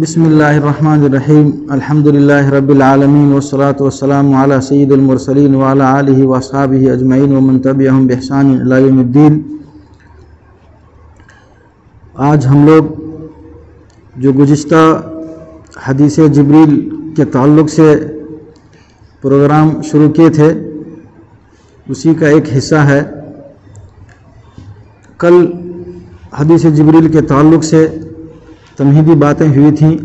بسم اللہ الرحمن الرحیم الحمد للہ رب العالمین والصلاة والسلام علی سید المرسلین وعلی آلہ واصحابہ اجمعین ومن تبعہم بإحسان الی یوم الدین۔ آج ہم لوگ جو گزشتہ حدیث جبریل کے تعلق سے پروگرام شروع کیے تھے اسی کا ایک حصہ ہے۔ کل حدیث جبریل کے تعلق سے تمہیدی باتیں ہوئی تھیں۔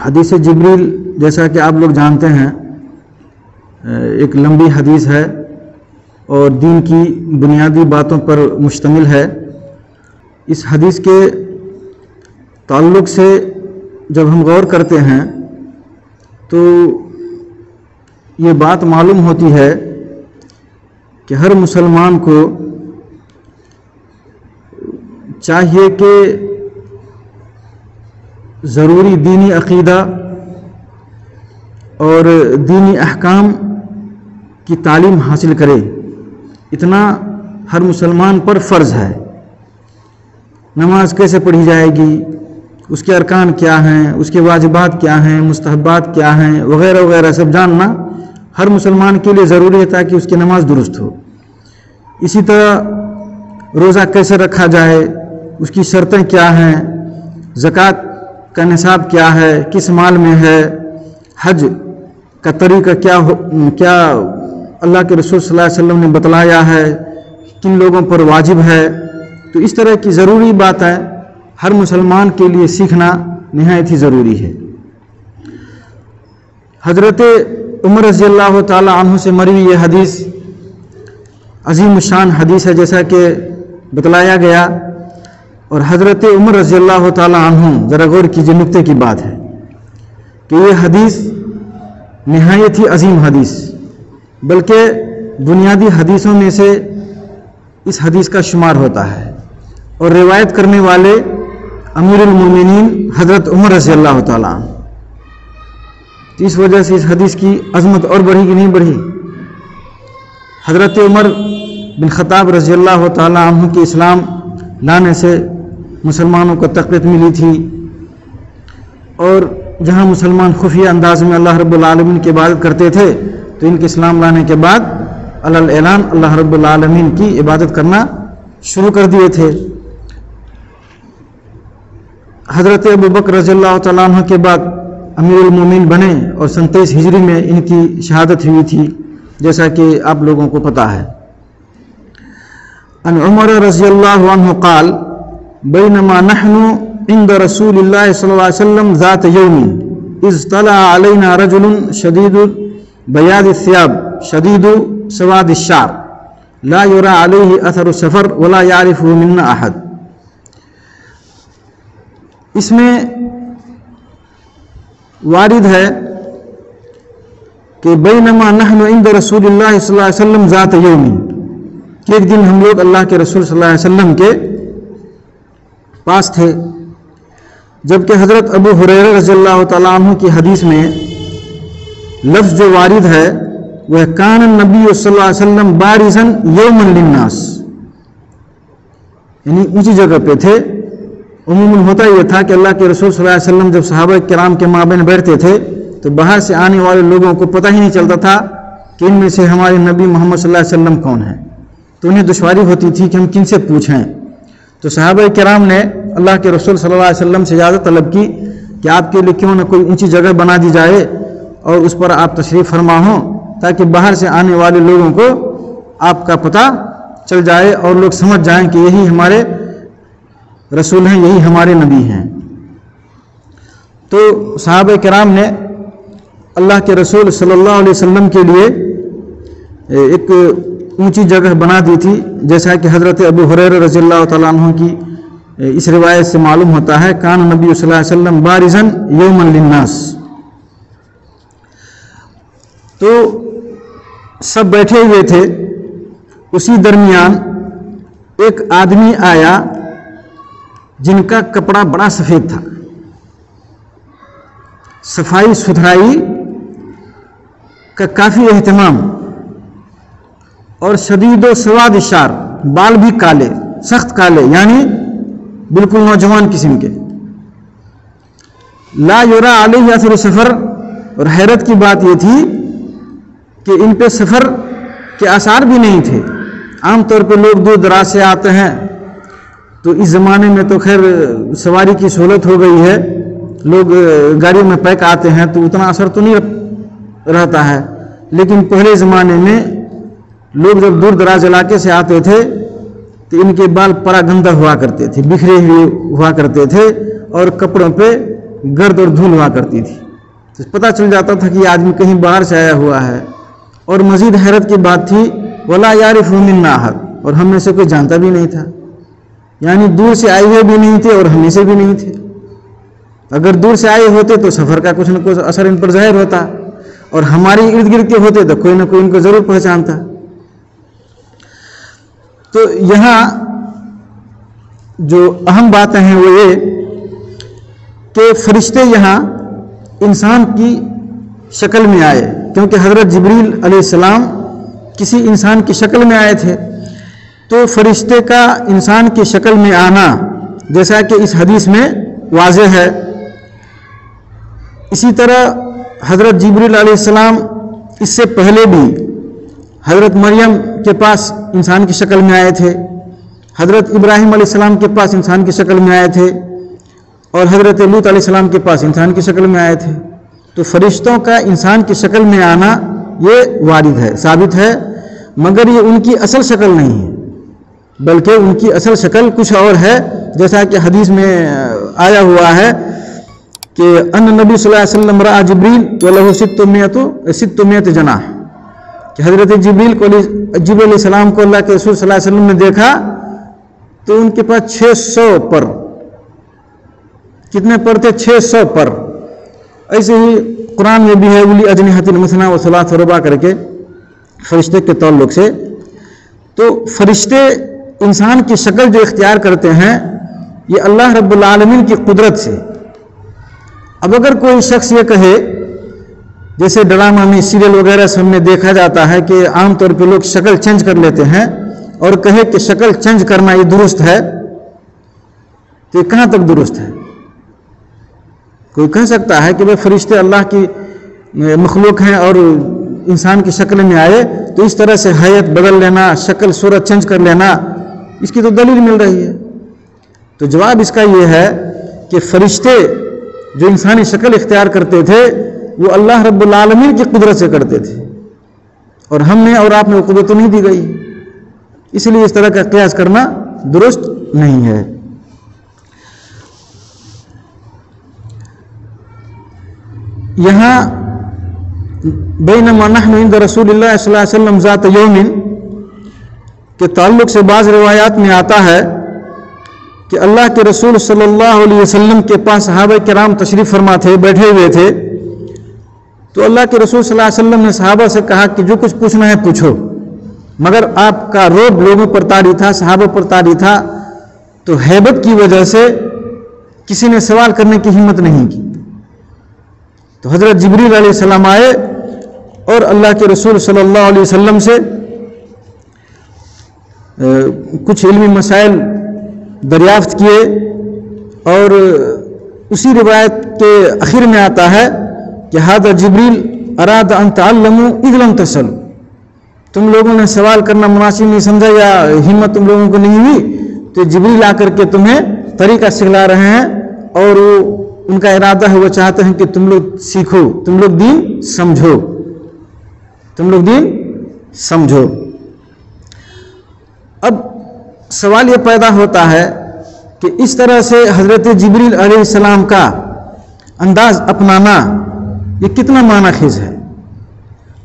حدیث جبریل جیسا کہ آپ لوگ جانتے ہیں ایک لمبی حدیث ہے اور دین کی بنیادی باتوں پر مشتمل ہے۔ اس حدیث کے تعلق سے جب ہم غور کرتے ہیں تو یہ بات معلوم ہوتی ہے کہ ہر مسلمان کو چاہیے کہ ضروری دینی عقیدہ اور دینی احکام کی تعلیم حاصل کرے، اتنا ہر مسلمان پر فرض ہے۔ نماز کیسے پڑھی جائے گی، اس کے ارکان کیا ہیں، اس کے واجبات کیا ہیں، مستحبات کیا ہیں وغیرہ وغیرہ سب جاننا ہر مسلمان کے لیے ضروری ہے تاکہ اس کی نماز درست ہو۔ اسی طرح روزہ کیسے رکھا جائے، اس کی شرطیں کیا ہیں، زکوٰۃ کا نصاب کیا ہے، کس مال میں ہے، حج کا طریقہ کیا اللہ کے رسول صلی اللہ علیہ وسلم نے بتلایا ہے، کن لوگوں پر واجب ہے۔ تو اس طرح کی ضروری باتیں ہر مسلمان کے لیے سیکھنا نہایت ہی ضروری ہے۔ حضرت عمر رضی اللہ تعالی عنہ سے مروی یہ حدیث عظیم الشان حدیث ہے جیسا کہ بتلایا گیا، اور حضرت عمر رضی اللہ تعالی عنہ ذرا غور کیجیے نکتے کی بات ہے کہ یہ حدیث نہایت ہی عظیم حدیث بلکہ بنیادی حدیثوں میں سے اس حدیث کا شمار ہوتا ہے، اور روایت کرنے والے امیر المومنین حضرت عمر رضی اللہ تعالی عنہ۔ تو اس وجہ سے اس حدیث کی عظمت اور بڑھی کہ نہیں بڑھی۔ حضرت عمر بن خطاب رضی اللہ تعالی عنہ کے اسلام لانے سے مسلمانوں کو تقویت ملی تھی، اور جہاں مسلمان خفیہ انداز میں اللہ رب العالمین کی عبادت کرتے تھے تو ان کے اسلام لانے کے بعد علی اعلان اللہ رب العالمین کی عبادت کرنا شروع کر دیے تھے۔ حضرت ابو بکر رضی اللہ تعالیٰ عنہ کے بعد امیر المومنین بنے اور 27 ہجری میں ان کی شہادت ہوئی تھی جیسا کہ آپ لوگوں کو پتہ ہے۔ ان عمر رضی اللہ عنہ قال بینما نحن عند رسول اللہ صلی اللہ علیہ وسلم ذات یوم اذ طلع علینا رجل شدید بیاض الثياب شدید سواد الشعر لا يرى علیہ اثر السفر ولا يعرفه منا احد۔ اس میں وارد ہے کہ بینما نحن عند رسول اللہ صلی اللہ علیہ وسلم ذات یوم، کہ ایک دن ہم لوگ اللہ کے رسول صلی اللہ علیہ وسلم کے پاس تھے، جبکہ حضرت ابو ہریرہ رضی اللہ تعالیٰ عنہ کی حدیث میں لفظ جو وارد ہے وہ کان النبی صلی اللہ علیہ وسلم بارزا یوما للناس، یعنی اونچی جگہ پہ تھے۔ عموماً ہوتا یہ تھا کہ اللہ کے رسول صلی اللہ علیہ وسلم جب صحابہ کرام کے مابین بیٹھتے تھے تو باہر سے آنے والے لوگوں کو پتہ ہی نہیں چلتا تھا کہ ان میں سے ہمارے نبی محمد صلی اللہ علیہ وسلم کون ہیں، تو انہیں دشواری ہوتی تھی کہ ہم کن سے پوچھیں۔ تو صحابہ کرام نے اللہ کے رسول صلی اللہ علیہ وسلم سے اجازت طلب کی کہ آپ کے لیے کیوں نہ کوئی اونچی جگہ بنا دی جائے اور اس پر آپ تشریف فرما ہوں تاکہ باہر سے آنے والے لوگوں کو آپ کا پتہ چل جائے اور لوگ سمجھ جائیں کہ یہی ہمارے رسول ہیں، یہی ہمارے نبی ہیں۔ تو صحابہ کرام نے اللہ کے رسول صلی اللہ علیہ وسلم کے لیے ایک اونچی جگہ بنا دی تھی، جیسا کہ حضرت ابو ہریرہ رضی اللہ تعالیٰ عنہ کی اس روایت سے معلوم ہوتا ہے کان نبی صلی اللہ علیہ وسلم بارزا یوما للناس۔ تو سب بیٹھے ہوئے تھے، اسی درمیان ایک آدمی آیا جن کا کپڑا بڑا سفید تھا، صفائی ستھرائی کا کافی اہتمام، اور شدید و سواد شعر، بال بھی کالے، سخت کالے، یعنی بالکل نوجوان قسم کے. لا یرا علیہ اثر سفر، اور حیرت کی بات یہ تھی کہ ان پہ سفر کے آثار بھی نہیں تھے. عام طور پہ لوگ دور دراز سے آتے ہیں تو اس زمانے میں تو خیر سواری کی سہولت ہو گئی ہے، لوگ گاڑیوں میں پیک آتے ہیں تو اتنا اثر تو نہیں رہتا ہے، لیکن پہلے زمانے میں لوگ جب دور دراز علاقے سے آتے تھے تو ان کے بال پرا گندہ ہوا کرتے تھے، بکھرے ہوئے ہوا کرتے تھے اور کپڑوں پہ گرد اور دھول ہوا کرتی تھی. تو پتہ چل جاتا تھا کہ یہ آدمی کہیں باہر سے آیا ہوا ہے. اور مزید حیرت کی بات تھی وَلَا يَعْرِفُ مِنَّا أَحَدٌ، اور ہم میں سے کوئی جانتا بھی نہیں تھا، یعنی دور سے آئے ہوئے بھی نہیں تھے اور ہم سے بھی نہیں تھے. اگر دور سے آئے ہوتے تو سفر کا کچھ نہ کچھ اثر ان پر ظاہر ہوتا، اور ہماری ارد گرد کے ہوتے تو کوئی نہ کوئی ان کو ضرور پہچانتا. تو یہاں جو اہم باتیں ہیں وہ یہ کہ فرشتے یہاں انسان کی شکل میں آئے، کیونکہ حضرت جبریل علیہ السلام کسی انسان کی شکل میں آئے تھے. تو فرشتے کا انسان کی شکل میں آنا جیسا کہ اس حدیث میں واضح ہے، اسی طرح حضرت جبریل علیہ السلام اس سے پہلے بھی حضرت مریم کے پاس انسان کی شکل میں آئے تھے، حضرت ابراہیم علیہ السلام کے پاس انسان کی شکل میں آئے تھے، اور حضرت لوط علیہ السلام کے پاس انسان کی شکل میں آئے تھے. تو فرشتوں کا انسان کی شکل میں آنا یہ وارد ہے، ثابت ہے، مگر یہ ان کی اصل شکل نہیں ہے، بلکہ ان کی اصل شکل کچھ اور ہے، جیسا کہ حدیث میں آیا ہوا ہے کہ ان نبی صلی اللہ علیہ وسلم رأى جبریل وله 600 جناح، کہ حضرت جبریل علیہ السلام کو اللہ کے رسول صلی اللہ علیہ وسلم نے دیکھا تو ان کے پاس 600 پر، کتنے پر تھے؟ 600 پر. ایسے ہی قرآن میں بھی ہے اولی اجنحۃ مثنی و ثلاث و رباع کر کے فرشتے کے تعلق سے. تو فرشتے انسان کی شکل جو اختیار کرتے ہیں یہ اللہ رب العالمین کی قدرت سے. اب اگر کوئی شخص یہ کہے، جیسے ڈرامہ میں سیریل وغیرہ سب میں دیکھا جاتا ہے کہ عام طور پہ لوگ شکل چینج کر لیتے ہیں، اور کہے کہ شکل چینج کرنا یہ درست ہے، تو یہ کہاں تک درست ہے؟ کوئی کہہ سکتا ہے کہ وہ فرشتے اللہ کی مخلوق ہیں اور انسان کی شکل میں آئے تو اس طرح سے حیت بدل لینا، شکل صورت چینج کر لینا، اس کی تو دلیل مل رہی ہے. تو جواب اس کا یہ ہے کہ فرشتے جو انسانی شکل اختیار کرتے تھے وہ اللہ رب العالمین کی قدرت سے کرتے تھے، اور ہم نے اور آپ نے وہ قدرت نہیں دی گئی، اس لیے اس طرح کا قیاس کرنا درست نہیں ہے. یہاں بینما نحن عند رسول اللہ صلی اللہ علیہ وسلم ذات یوم کے تعلق سے بعض روایات میں آتا ہے کہ اللہ کے رسول صلی اللہ علیہ وسلم کے پاس صحابہ کرام تشریف فرما تھے، بیٹھے ہوئے تھے. تو اللہ کے رسول صلی اللہ علیہ وسلم نے صحابہ سے کہا کہ جو کچھ پوچھنا ہے پوچھو، مگر آپ کا روب لوگوں پر طاری تھا، صحابہ پر طاری تھا، تو ہیبت کی وجہ سے کسی نے سوال کرنے کی ہمت نہیں کی. تو حضرت جبریل علیہ السلام آئے اور اللہ کے رسول صلی اللہ علیہ وسلم سے کچھ علمی مسائل دریافت کیے، اور اسی روایت کے آخر میں آتا ہے کہ حضرت جبریل اراد ان تعلموا اذ لم تسألوا، تم لوگوں نے سوال کرنا مناسب نہیں سمجھا یا ہمت تم لوگوں کو نہیں ہوئی، تو جبریل آ کر کے تمہیں طریقہ سکھلا رہے ہیں، اور ان کا ارادہ ہے، وہ چاہتے ہیں کہ تم لوگ سیکھو، تم لوگ دین سمجھو، تم لوگ دین سمجھو. اب سوال یہ پیدا ہوتا ہے کہ اس طرح سے حضرت جبریل علیہ السلام کا انداز اپنانا یہ کتنا معنی خیز ہے.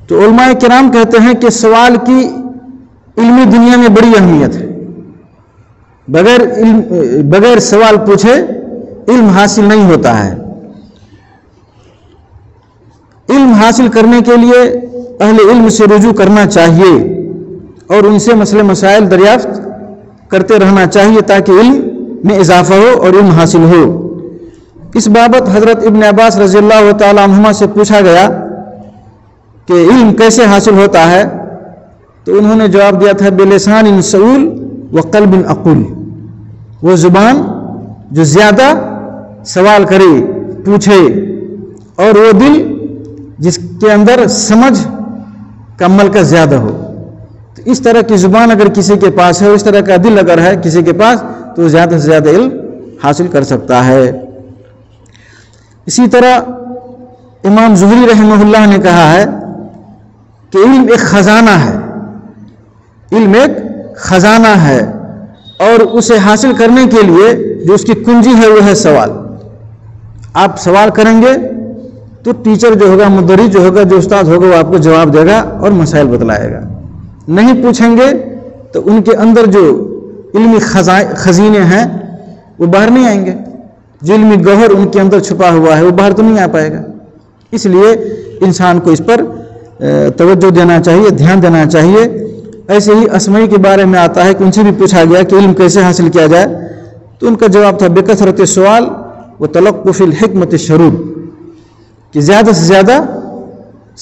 تو علماء کرام کہتے ہیں کہ سوال کی علمی دنیا میں بڑی اہمیت ہے. بغیر سوال پوچھے علم حاصل نہیں ہوتا ہے. علم حاصل کرنے کے لیے اہل علم سے رجوع کرنا چاہیے اور ان سے مسئلے مسائل دریافت کرتے رہنا چاہیے تاکہ علم میں اضافہ ہو اور علم حاصل ہو. اس بابت حضرت ابن عباس رضی اللہ تعالی عنہما سے پوچھا گیا کہ علم کیسے حاصل ہوتا ہے، تو انہوں نے جواب دیا تھا بلسان سعول و قلب عقول، وہ زبان جو زیادہ سوال کرے پوچھے، اور وہ دل جس کے اندر سمجھ کا عمل کا زیادہ ہو. تو اس طرح کی زبان اگر کسی کے پاس ہے، اس طرح کا دل اگر ہے کسی کے پاس، تو وہ زیادہ سے زیادہ علم حاصل کر سکتا ہے. اسی طرح امام زہری رحمہ اللہ نے کہا ہے کہ علم ایک خزانہ ہے، علم ایک خزانہ ہے، اور اسے حاصل کرنے کے لیے جو اس کی کنجی ہے وہ ہے سوال. آپ سوال کریں گے تو ٹیچر جو ہوگا، مدرس جو ہوگا، جو استاد ہوگا، وہ آپ کو جواب دے گا اور مسائل بتلائے گا. نہیں پوچھیں گے تو ان کے اندر جو علمی خزینے ہیں وہ باہر نہیں آئیں گے. جو علمی گوہر ان کے اندر چھپا ہوا ہے وہ باہر تو نہیں آ پائے گا. اس لیے انسان کو اس پر توجہ دینا چاہیے، دھیان دینا چاہیے. ایسے ہی اسمعی کے بارے میں آتا ہے کہ ان سے بھی پوچھا گیا کہ علم کیسے حاصل کیا جائے، تو ان کا جواب تھا بکثرت سوال و تلقف الحکمت الشروب، کہ زیادہ سے زیادہ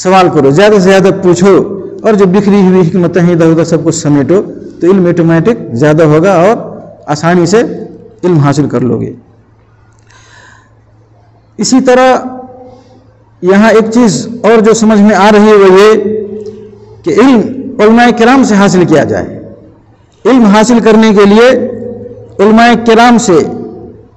سوال کرو، زیادہ سے زیادہ پوچھو، اور جو بکھری ہوئی حکمتیں ہیں ادھر ادھر سب کچھ سمیٹو، تو علم آٹومیٹک زیادہ ہوگا اور آسانی سے علم حاصل کر لو گے. اسی طرح یہاں ایک چیز اور جو سمجھ میں آ رہی ہے وہ یہ کہ علم علماء کرام سے حاصل کیا جائے. علم حاصل کرنے کے لیے علماء کرام سے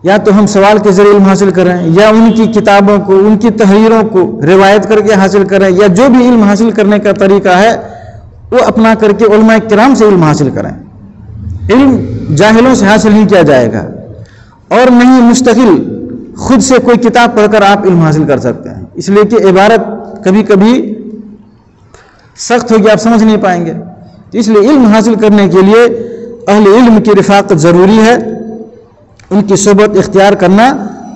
یا تو ہم سوال کے ذریعے علم حاصل کریں، یا ان کی کتابوں کو، ان کی تحریروں کو روایت کر کے حاصل کریں، یا جو بھی علم حاصل کرنے کا طریقہ ہے وہ اپنا کر کے علماء کرام سے علم حاصل کریں. علم جاہلوں سے حاصل نہیں کیا جائے گا، اور نہیں مستقل خود سے کوئی کتاب پڑھ کر آپ علم حاصل کر سکتے ہیں. اس لیے کہ عبارت کبھی کبھی سخت ہوگی، آپ سمجھ نہیں پائیں گے. اس لیے علم حاصل کرنے کے لیے اہل علم کی رفاقت ضروری ہے، ان کی صحبت اختیار کرنا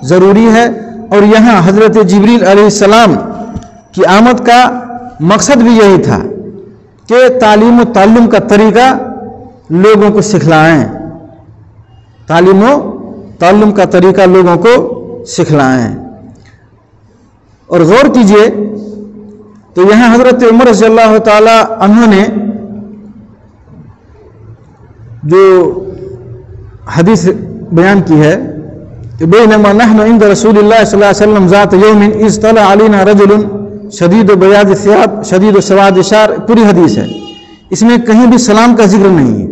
ضروری ہے. اور یہاں حضرت جبریل علیہ السلام کی آمد کا مقصد بھی یہی تھا کہ تعلیم و تعلم کا طریقہ لوگوں کو سکھلائیں، تعلیم و تعلم کا طریقہ لوگوں کو سکھلائیں. اور غور کیجئے تو یہاں حضرت عمر رضی اللہ تعالی عنہ نے جو حدیث بیان کی ہے کہ بینما نحن عند رسول اللہ صلی اللہ علیہ وسلم ذات یوم اذ طلع علینا رجل شدید بیاض الثياب شدید سواد الشعر، پوری حدیث ہے. اس میں کہیں بھی سلام کا ذکر نہیں ہے،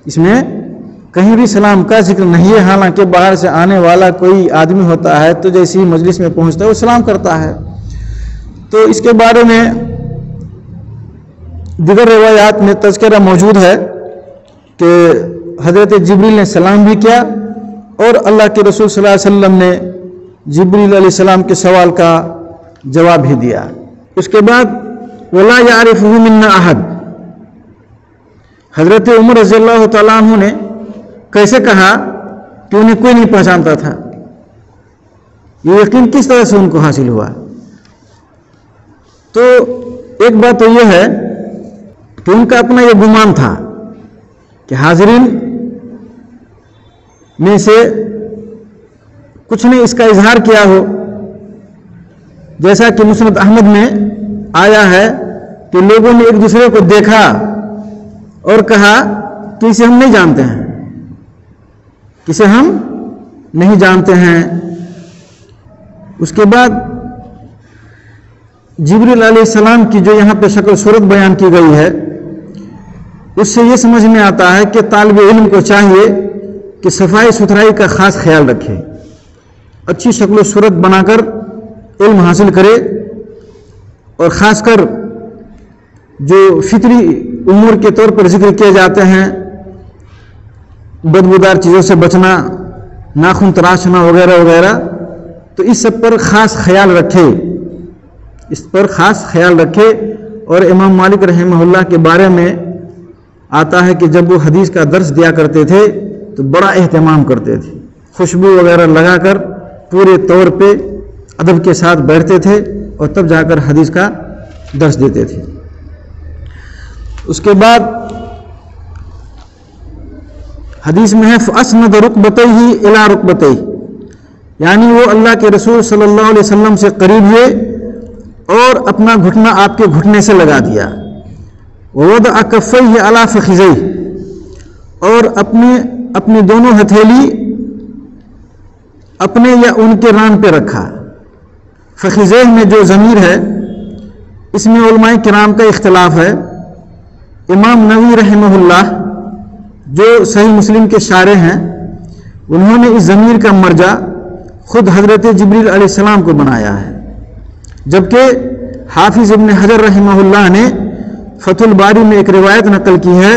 اس میں کہیں بھی سلام کا ذکر نہیں ہے. حالانکہ باہر سے آنے والا کوئی آدمی ہوتا ہے تو جیسے ہی مجلس میں پہنچتا ہے وہ سلام کرتا ہے. تو اس کے بارے میں دیگر روایات میں تذکرہ موجود ہے کہ حضرت جبریل نے سلام بھی کیا، اور اللہ کے رسول صلی اللہ علیہ وسلم نے جبریل علیہ السلام کے سوال کا جواب بھی دیا. اس کے بعد وَلَا يَعْرِفُهُ مِنَّا أَحَدٌ، حضرت عمر رضی اللہ تعالیٰ عنہ نے کیسے کہا کہ انہیں کوئی نہیں پہچانتا تھا؟ یہ یقین کس طرح سے ان کو حاصل ہوا؟ تو ایک بات تو یہ ہے کہ ان کا اپنا یہ گمان تھا کہ حاضرین میں سے کچھ نے اس کا اظہار کیا ہو، جیسا کہ مسند احمد میں آیا ہے کہ لوگوں نے ایک دوسرے کو دیکھا اور کہا کہ اسے ہم نہیں جانتے ہیں، کسے ہم نہیں جانتے ہیں. اس کے بعد جبریل علیہ السلام کی جو یہاں پہ شکل صورت بیان کی گئی ہے، اس سے یہ سمجھ میں آتا ہے کہ طالب علم کو چاہیے کہ صفائی ستھرائی کا خاص خیال رکھے، اچھی شکل و صورت بنا کر علم حاصل کرے، اور خاص کر جو فطری امور کے طور پر ذکر کیے جاتے ہیں، بدبودار چیزوں سے بچنا، ناخن تراشنا وغیرہ وغیرہ، تو اس سب پر خاص خیال رکھے، اس پر خاص خیال رکھے. اور امام مالک رحمہ اللہ کے بارے میں آتا ہے کہ جب وہ حدیث کا درس دیا کرتے تھے تو بڑا اہتمام کرتے تھے، خوشبو وغیرہ لگا کر پورے طور پہ ادب کے ساتھ بیٹھتے تھے اور تب جا کر حدیث کا درس دیتے تھے. اس کے بعد حدیث میں ہے فَأَسْنَدَ رُكْبَتَيْهِ إِلَىٰ رُكْبَتَيْهِ، یعنی وہ اللہ کے رسول صلی اللہ علیہ وسلم سے قریب ہوئے اور اپنا گھٹنا آپ کے گھٹنے سے لگا دیا. وَوَضَعَ كَفَّيْهِ عَلَىٰ فَخِذَيْهِ، اور اپنی دونوں ہتھیلی اپنے یا ان کے ران پہ رکھا۔ فخذیہ میں جو ضمیر ہے اس میں علماء کرام کا اختلاف ہے۔ امام نووی رحمہ اللہ جو صحیح مسلم کے شارح ہیں انہوں نے اس ضمیر کا مرجع خود حضرت جبریل علیہ السلام کو بنایا ہے، جبکہ حافظ ابن حجر رحمہ اللہ نے فتح الباری میں ایک روایت نقل کی ہے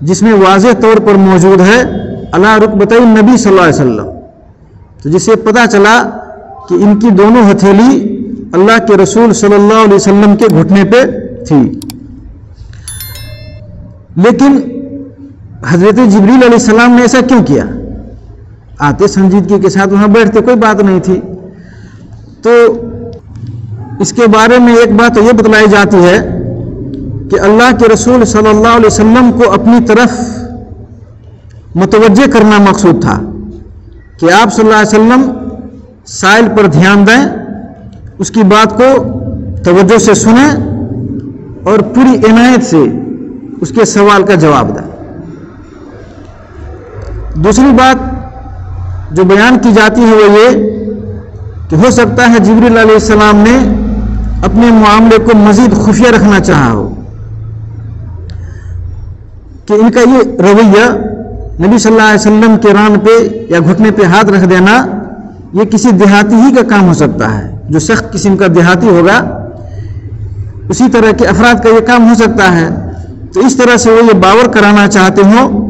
جس میں واضح طور پر موجود ہے علی رکبتئی نبی صلی اللہ علیہ وسلم، تو جس سے پتہ چلا کہ ان کی دونوں ہتھیلی اللہ کے رسول صلی اللہ علیہ وسلم کے گھٹنے پہ تھی۔ لیکن حضرت جبریل علیہ السلام نے ایسا کیوں کیا؟ آتے سنجیدگی کے ساتھ وہاں بیٹھتے، کوئی بات نہیں تھی۔ تو اس کے بارے میں ایک بات یہ بتلائی جاتی ہے کہ اللہ کے رسول صلی اللہ علیہ وسلم کو اپنی طرف متوجہ کرنا مقصود تھا کہ آپ صلی اللہ علیہ وسلم سائل پر دھیان دیں، اس کی بات کو توجہ سے سنیں اور پوری عنایت سے اس کے سوال کا جواب دیں۔ دوسری بات جو بیان کی جاتی ہے وہ یہ کہ ہو سکتا ہے جبریل علیہ السلام نے اپنے معاملے کو مزید خفیہ رکھنا چاہا ہو، کہ ان کا یہ رویہ نبی صلی اللہ علیہ وسلم کے ران پہ یا گھٹنے پہ ہاتھ رکھ دینا یہ کسی دیہاتی ہی کا کام ہو سکتا ہے، جو سخت قسم کا دیہاتی ہوگا اسی طرح کے افراد کا یہ کام ہو سکتا ہے۔ تو اس طرح سے وہ یہ باور کرانا چاہتے ہوں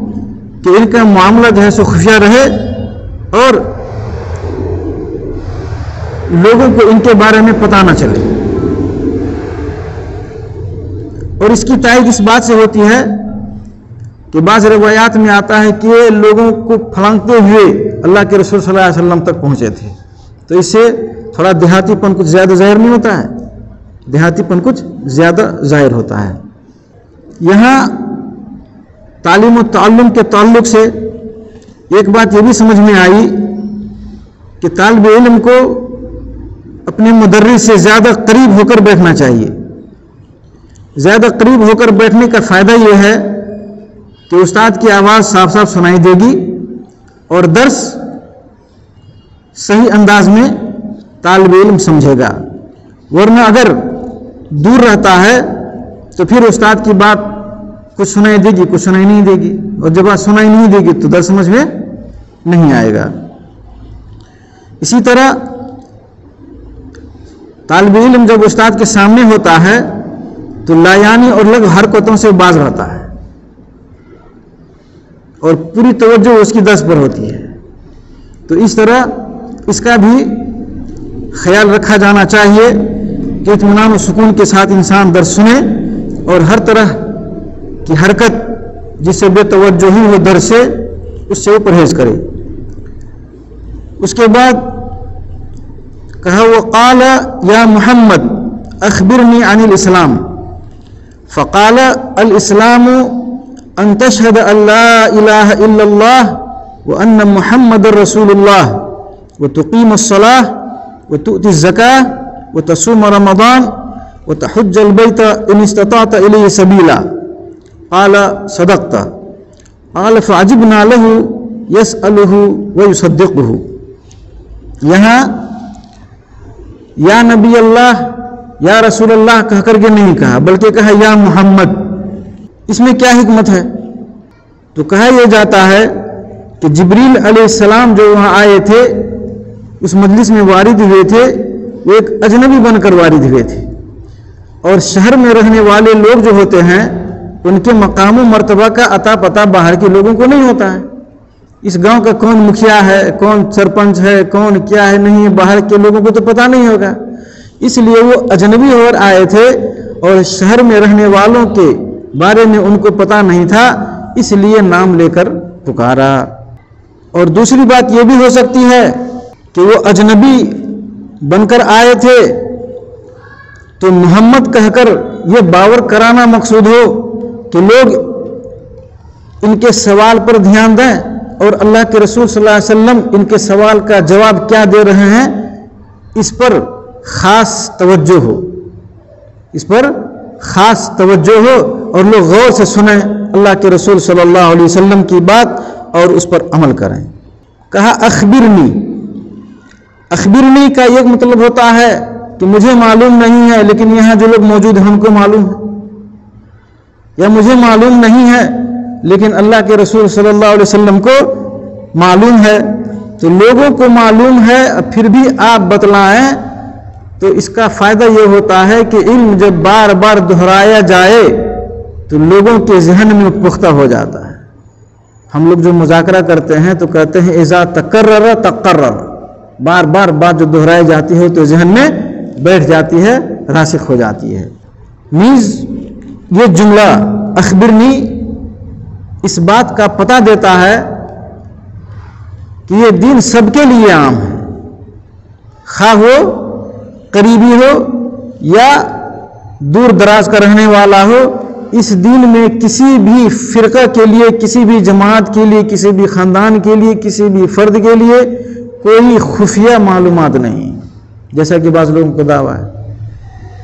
کہ ان کا معاملہ جو ہے سو خفیہ رہے اور لوگوں کو ان کے بارے میں پتہ نہ چلے۔ اور اس کی تائید اس بات سے ہوتی ہے کہ بعض روایات میں آتا ہے کہ لوگوں کو پھلانگتے ہوئے اللہ کے رسول صلی اللہ علیہ وسلم تک پہنچے تھے، تو اس سے تھوڑا دیہاتی پن کچھ زیادہ ظاہر نہیں ہوتا ہے، دیہاتی پن کچھ زیادہ ظاہر ہوتا ہے۔ یہاں تعلیم و تعلم کے تعلق سے ایک بات یہ بھی سمجھ میں آئی کہ طالب علم کو اپنے مدرس سے زیادہ قریب ہو کر بیٹھنا چاہیے۔ زیادہ قریب ہو کر بیٹھنے کا فائدہ یہ ہے کہ استاد کی آواز صاف صاف سنائی دے گی اور درس صحیح انداز میں طالب علم سمجھے گا، ورنہ اگر دور رہتا ہے تو پھر استاد کی بات کچھ سنائی دے گی کچھ سنائی نہیں دے گی، اور جب بات سنائی نہیں دے گی تو درس سمجھ میں نہیں آئے گا۔ اسی طرح طالب علم جب استاد کے سامنے ہوتا ہے تو لایانی اور لغو حرکتوں سے باز رہتا ہے اور پوری توجہ اس کی درس پر ہوتی ہے، تو اس طرح اس کا بھی خیال رکھا جانا چاہیے کہ اطمینان و سکون کے ساتھ انسان درس سنے اور ہر طرح کی حرکت جس سے بے توجہی ہو درس سے اس سے وہ پرہیز کرے۔ اس کے بعد کہا وقال یا محمد اخبرنی عن الاسلام فقال الاسلام ان تشهد ان لا اله الا الله وان محمد رسول الله وتقيم الصلاة وتؤتي الزكاة وتصوم رمضان وتحج البيت ان استطعت اليه سبيلا قال صدقت قال فعجبنا له يسأله ويصدقه۔ یہاں یا نبی اللہ یا رسول اللہ کہہ کر کے نہیں کہا بلکہ کہا یا محمد۔ اس میں کیا حکمت ہے؟ تو کہا یہ جاتا ہے کہ جبریل علیہ السلام جو وہاں آئے تھے اس مجلس میں وارد ہوئے تھے وہ ایک اجنبی بن کر وارد ہوئے تھے، اور شہر میں رہنے والے لوگ جو ہوتے ہیں ان کے مقام و مرتبہ کا عطا پتہ باہر کے لوگوں کو نہیں ہوتا ہے۔ اس گاؤں کا کون مکھیا ہے، کون سرپنچ ہے، کون کیا ہے نہیں ہے، باہر کے لوگوں کو تو پتہ نہیں ہوگا، اس لیے وہ اجنبی اور آئے تھے اور شہر میں رہنے والوں کے بارے میں ان کو پتہ نہیں تھا، اس لیے نام لے کر پکارا۔ اور دوسری بات یہ بھی ہو سکتی ہے کہ وہ اجنبی بن کر آئے تھے تو محمد کہہ کر یہ باور کرانا مقصود ہو کہ لوگ ان کے سوال پر دھیان دیں اور اللہ کے رسول صلی اللہ علیہ وسلم ان کے سوال کا جواب کیا دے رہے ہیں اس پر خاص توجہ ہو، اس پر خاص توجہ ہو اور لوگ غور سے سنیں اللہ کے رسول صلی اللہ علیہ وسلم کی بات اور اس پر عمل کریں۔ کہا اخبرنی، اخبرنی کا ایک مطلب ہوتا ہے کہ مجھے معلوم نہیں ہے لیکن یہاں جو لوگ موجود ہیں ہم کو معلوم ہے، یا مجھے معلوم نہیں ہے لیکن اللہ کے رسول صلی اللہ علیہ وسلم کو معلوم ہے۔ تو لوگوں کو معلوم ہے پھر بھی آپ بتلائیں تو اس کا فائدہ یہ ہوتا ہے کہ علم جب بار بار دہرایا جائے تو لوگوں کے ذہن میں پختہ ہو جاتا ہے۔ ہم لوگ جو مذاکرہ کرتے ہیں تو کہتے ہیں اذا تکرر تقرر، بار بار بات جو دہرائی جاتی ہے تو ذہن میں بیٹھ جاتی ہے، راسخ ہو جاتی ہے۔ نیز یہ جملہ اخبرنی اس بات کا پتہ دیتا ہے کہ یہ دین سب کے لیے عام ہے، خواہ وہ قریبی ہو یا دور دراز کا رہنے والا ہو۔ اس دین میں کسی بھی فرقہ کے لیے، کسی بھی جماعت کے لیے، کسی بھی خاندان کے لیے، کسی بھی فرد کے لیے کوئی خفیہ معلومات نہیں، جیسا کہ بعض لوگوں کا دعویٰ ہے،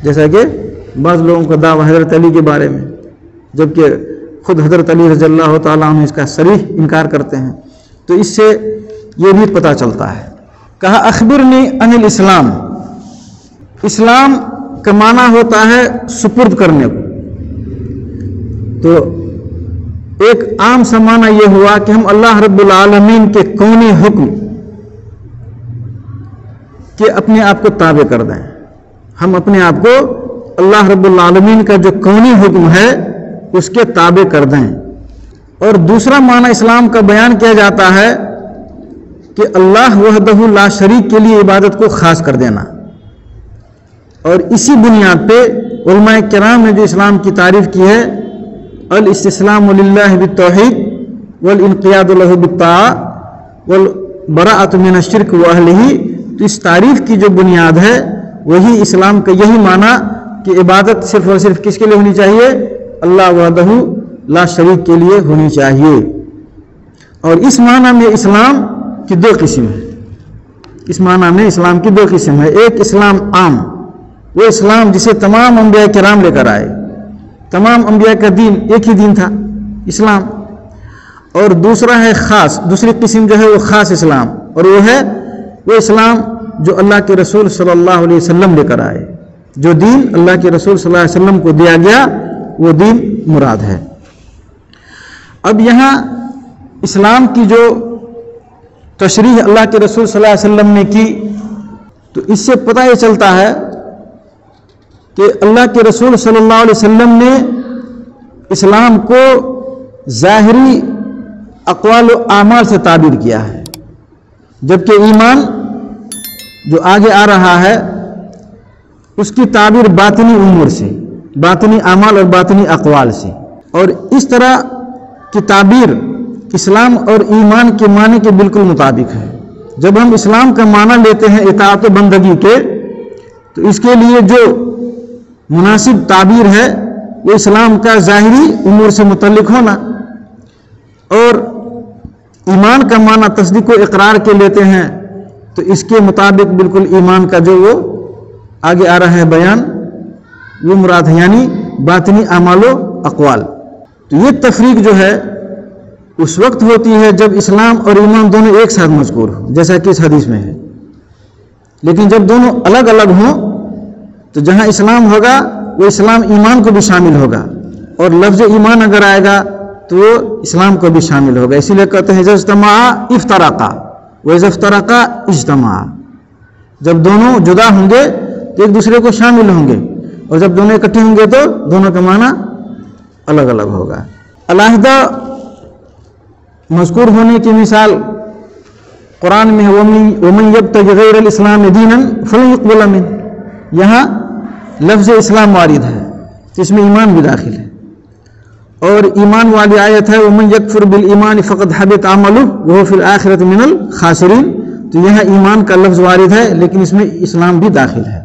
جیسا کہ بعض لوگوں کا دعویٰ حضرت علی کے بارے میں، جبکہ خود حضرت علی رضی اللہ تعالیٰ عنہ اس کا صریح انکار کرتے ہیں۔ تو اس سے یہ بھی پتہ چلتا ہے۔ کہا اخبرنی عن الاسلام، اسلام کا معنی ہوتا ہے سپرد کرنے کو۔ تو ایک عام سا معنی یہ ہوا کہ ہم اللہ رب العالمین کے کونی حکم کہ اپنے آپ کو تابع کر دیں، ہم اپنے آپ کو اللہ رب العالمین کا جو کونی حکم ہے اس کے تابع کر دیں۔ اور دوسرا معنی اسلام کا بیان کیا جاتا ہے کہ اللہ وحدہ لا شریک کے لیے عبادت کو خاص کر دینا، اور اسی بنیاد پہ علماء کرام نے جو اسلام کی تعریف کی ہے الاستسلام للہ بالتوحید والانقیاد له بالطاعہ والبراءۃ من الشرک واہلہ، تو اس تعریف کی جو بنیاد ہے وہی اسلام کا یہی معنی کہ عبادت صرف اور صرف کس کے لیے ہونی چاہیے؟ اللہ وحدہ لا شریک کے لیے ہونی چاہیے۔ اور اس معنی میں اسلام کی دو قسم ہے، اس معنی میں اسلام کی دو قسم ہے۔ ایک اسلام عام، وہ اسلام جسے تمام انبیاء کرام لے کر آئے، تمام انبیاء کا دین ایک ہی دین تھا اسلام۔ اور دوسرا ہے خاص، دوسری قسم جو ہے وہ خاص اسلام، اور وہ ہے وہ اسلام جو اللہ کے رسول صلی اللہ علیہ وسلم لے کر آئے، جو دین اللہ کے رسول صلی اللہ علیہ وسلم کو دیا گیا وہ دین مراد ہے۔ اب یہاں اسلام کی جو تشریح اللہ کے رسول صلی اللہ علیہ وسلم نے کی تو اس سے پتہ یہ چلتا ہے کہ اللہ کے رسول صلی اللہ علیہ وسلم نے اسلام کو ظاہری اقوال و اعمال سے تعبیر کیا ہے، جبکہ ایمان جو آگے آ رہا ہے اس کی تعبیر باطنی امور سے، باطنی اعمال اور باطنی اقوال سے۔ اور اس طرح کی تعبیر اسلام اور ایمان کے معنی کے بالکل مطابق ہے۔ جب ہم اسلام کا معنی لیتے ہیں اطاعت و بندگی کے، تو اس کے لیے جو مناسب تعبیر ہے وہ اسلام کا ظاہری امور سے متعلق ہونا، اور ایمان کا معنی تصدیق و اقرار کے لیتے ہیں تو اس کے مطابق بالکل ایمان کا جو وہ آگے آ رہا ہے بیان وہ مراد ہے، یعنی باطنی اعمال و اقوال۔ تو یہ تفریق جو ہے اس وقت ہوتی ہے جب اسلام اور ایمان دونوں ایک ساتھ مذکور ہو، جیسا کہ اس حدیث میں ہے۔ لیکن جب دونوں الگ الگ ہوں تو جہاں اسلام ہوگا وہ اسلام ایمان کو بھی شامل ہوگا، اور لفظ ایمان اگر آئے گا تو وہ اسلام کو بھی شامل ہوگا۔ اسی لیے کہتے ہیں اذا اجتمعا افترقا واذا افترقا اجتمعا، جب دونوں جدا ہوں گے تو ایک دوسرے کو شامل ہوں گے، اور جب دونوں اکٹھے ہوں گے تو دونوں کا معنی الگ الگ ہوگا۔ علیحدہ مذکور ہونے کی مثال قرآن میں ہے وَمَن يَبْتَغِ غَيْرَ الْإِسْلَامِ دِينًا فَلَن يُقْبَلَ مِنْهُ، یہاں لفظ اسلام وارد ہے، اس میں ایمان بھی داخل ہے، اور ایمان والی آیت ہے وَمَن يَكْفُرْ بِالْإِيمَانِ فَقَدْ حَبِطَ عَمَلُهُ وَهُوَ فِي الْآخِرَةِ مِنَ الْخَاسِرِينَ۔ تو یہاں ایمان کا لفظ وارد ہے لیکن اس میں اسلام بھی داخل ہے۔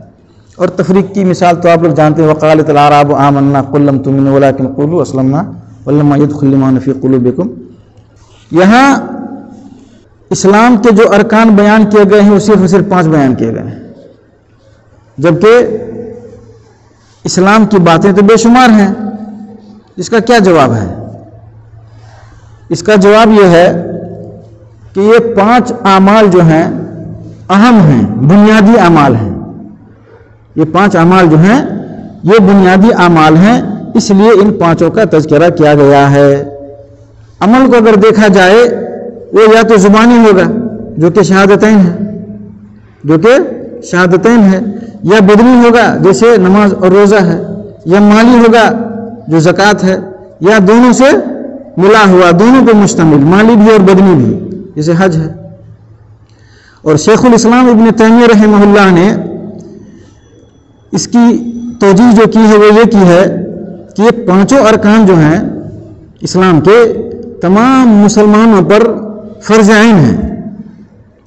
اور تفریق کی مثال تو آپ لوگ جانتے ہیں، وقالت الاعراب آمنا قل لم تؤمنوا ولكن قولوا اسلمنا ولما يدخل الإيمان في قلوبكم۔ یہاں اسلام کے جو ارکان بیان کیے گئے ہیں وہ صرف اور صرف 5 بیان کیے گئے ہیں، جبکہ اسلام کی باتیں تو بے شمار ہیں۔ اس کا کیا جواب ہے؟ اس کا جواب یہ ہے کہ یہ 5 اعمال جو ہیں اہم ہیں، بنیادی اعمال ہیں. یہ 5 اعمال جو ہیں یہ بنیادی اعمال ہیں، اس لیے ان 5 کا تذکرہ کیا گیا ہے. عمل کو اگر دیکھا جائے وہ یا تو زبانی ہوگا جو کہ شہادتین ہے، یا بدنی ہوگا جیسے نماز اور روزہ ہے، یا مالی ہوگا جو زکوٰۃ ہے، یا دونوں سے ملا ہوا، دونوں پہ مشتمل، مالی بھی اور بدنی بھی جیسے حج ہے. اور شیخ الاسلام ابن تیمیہ رحمہ اللہ نے اس کی توجیہ جو کی ہے وہ یہ کی ہے کہ یہ 5 ارکان جو ہیں اسلام کے تمام مسلمانوں پر فرض عین ہیں،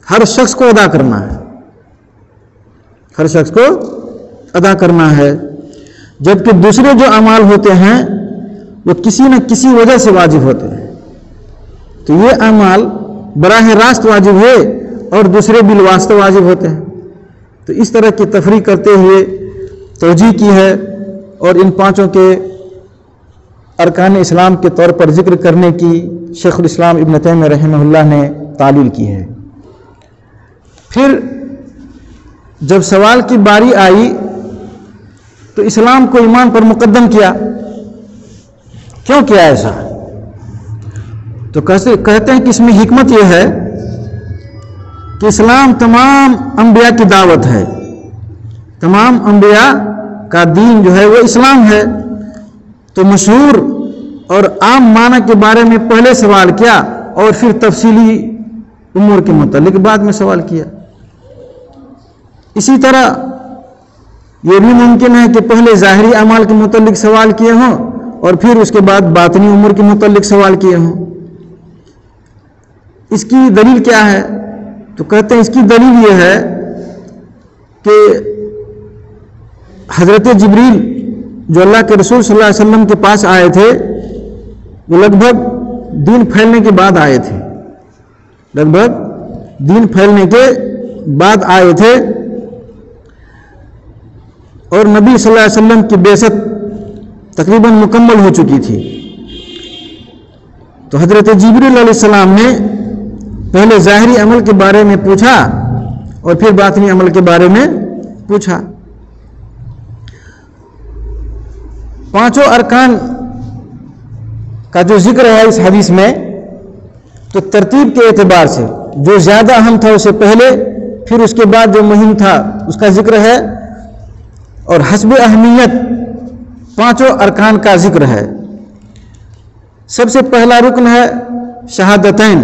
ہر شخص کو ادا کرنا ہے، ہر شخص کو ادا کرنا ہے. جبکہ دوسرے جو اعمال ہوتے ہیں وہ کسی نہ کسی وجہ سے واجب ہوتے ہیں، تو یہ اعمال براہ راست واجب ہے اور دوسرے بالواسطہ واجب ہوتے ہیں. تو اس طرح کی تفریق کرتے ہوئے توجیہ کی ہے اور ان 5 کے ارکان اسلام کے طور پر ذکر کرنے کی شیخ الاسلام ابن تیمیہ رحمہ اللہ نے تعلیل کی ہے. پھر جب سوال کی باری آئی تو اسلام کو ایمان پر مقدم کیا. کیوں کیا ایسا؟ تو کہتے ہیں کہ اس میں حکمت یہ ہے کہ اسلام تمام انبیاء کی دعوت ہے، تمام انبیاء کا دین جو ہے وہ اسلام ہے. تو مشہور اور عام معنی کے بارے میں پہلے سوال کیا اور پھر تفصیلی امور کے متعلق بعد میں سوال کیا. اسی طرح یہ بھی ممکن ہے کہ پہلے ظاہری اعمال کے متعلق سوال کیے ہوں اور پھر اس کے بعد باطنی امور کے متعلق سوال کیے ہوں. اس کی دلیل کیا ہے؟ تو کہتے ہیں اس کی دلیل یہ ہے کہ حضرت جبریل جو اللہ کے رسول صلی اللہ علیہ وسلم کے پاس آئے تھے وہ لگ بھگ دین پھیلنے کے بعد آئے تھے، اور نبی صلی اللہ علیہ وسلم کی بعثت تقریباً مکمل ہو چکی تھی. تو حضرت جبریل علیہ السلام نے پہلے ظاہری عمل کے بارے میں پوچھا اور پھر باطنی عمل کے بارے میں پوچھا. 5 ارکان کا جو ذکر ہے اس حدیث میں، تو ترتیب کے اعتبار سے جو زیادہ اہم تھا اسے پہلے، پھر اس کے بعد جو مہم تھا اس کا ذکر ہے، اور حسب اہمیت 5 ارکان کا ذکر ہے. سب سے پہلا رکن ہے شہادتین،